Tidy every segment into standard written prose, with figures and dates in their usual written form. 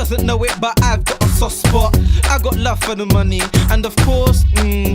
doesn't know it, but I've got a soft spot. I got love for the money, and of course,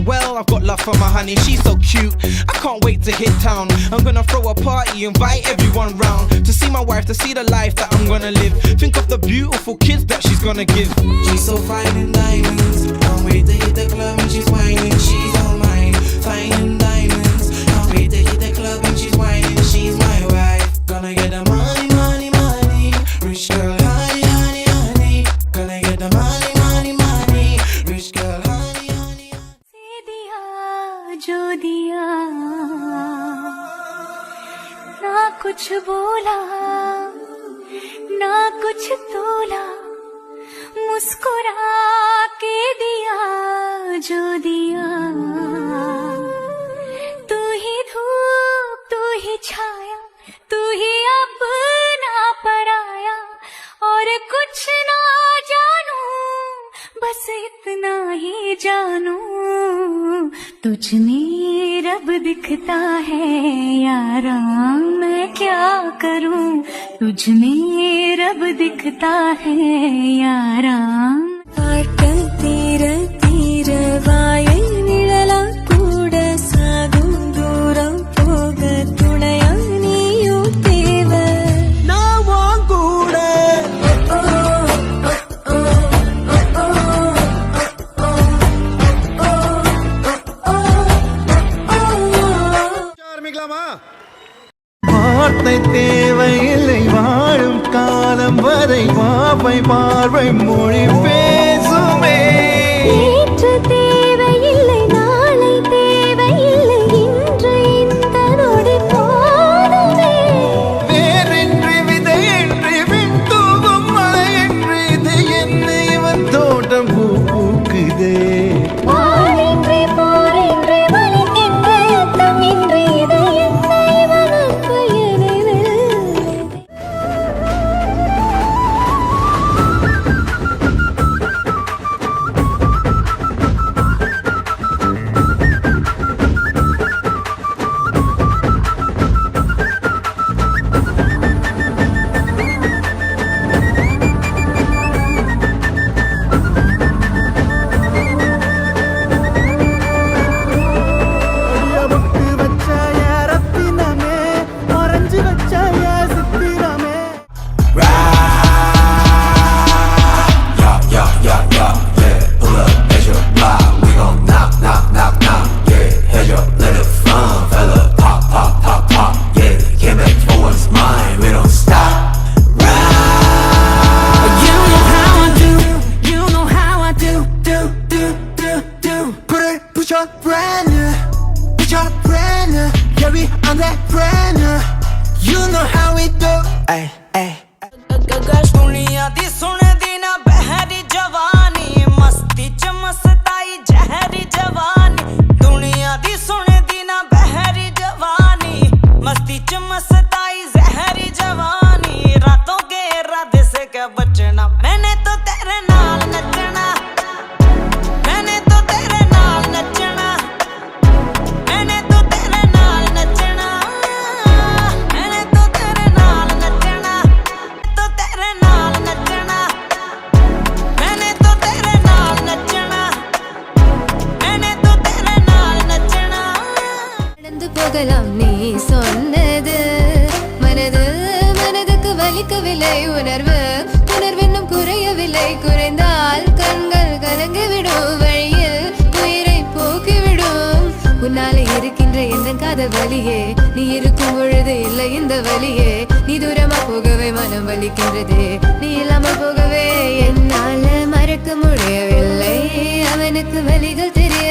well, I've got love for my honey. She's so cute, I can't wait to hit town. I'm gonna throw a party, invite everyone round to see my wife, to see the life that I'm gonna live. Think of the beautiful kids that she's gonna give. She's so fine in diamonds, can't wait to hit the club and she's whining. She's all mine, fine in diamonds, can't wait to hit the club and she's whining. She's my wife, gonna get the money, money, money. Rich girl, honey, honey, honey. Gonna get the money, money, money. Rich girl, honey, honey, honey. दिया जो दिया ना कुछ बोला ना कुछ तोला, मुस्कुरा के दिया जो दिया। तू ही धूप तू ही छाया, तू ही अपना पराया, और कुछ ना जानू बस इतना ही जानू, तुझ में रब दिखता है यारा, मैं क्या करूं, तुझ में रब दिखता है यारा। पाटल तीर तीर वाயை நிழலா கூட சாகும் தூரம் போக துணையா நீயும் தேவை, நான் உன் கூட. வார்த்தை தேவையில்லை வாழும் காலம் வரை, வாவை பார்வை மொழி பேசுமே. நேற்று தேவையில்லை நாளை தேவையில்லை, இன்று இந்த நொடி போதுமே. வேறென்று விதையென்று விண் தூவும் மழையென்று இது என்ன இவன் தோட்டம் பூ பூக்குதே. வானின்றி போரின்றி வலிக்கின்ற யுத்தம் இன்றி இது என்ன இவனுக்கு எனிதில்லை. பொட்டு வச்ச ரத்தினமே, மறைஞ்சு வச்ச சித்திரமே. Brand new, put your brand new, yeah we on that brand new, you know how we do, ay, ay. दुनिया दी सुनदी ना बहरी जवानी, मस्ती च मस्ताई जहरी जवानी। दुनिया दी सुनदी ना बहरी जवानी, मस्ती च मस्ताई जहरी जवानी। रातों के इरादे से क्या बचना, मैंने तो तेरे नाल नचना, मैंने तो तेरे नाल नचना, मैंने तो तेरे नाल नचना, मैंने तो तेरे नाल नचना, तो तेरे नाल नचना, मैंने तो तेरे नाल नचना, मैंने तो तेरे नाल नचना। நடந்து போகலாம் நீ சொன்னது, மனது மனதுக்கு வலிக்கவில்லை, உணர்வு உணர்வென்னும் குறையவில்லை, குறைந்தால் கண்கள் கலங்கிவிடும், வழியில் உயிரை போக்கிவிடும். உன்னாலே இருக்கின்ற எந்த காதல் வலியே, நீ இருக்கும் பொழுது இல்லை இந்த வலியே, நீ தூரமா போகவே மனம் வலிக்கின்றது, நீ இல்லாமல் போகவே என்னால மறக்க முடியவில்லை. அவனுக்கு வலிகள் தெரிய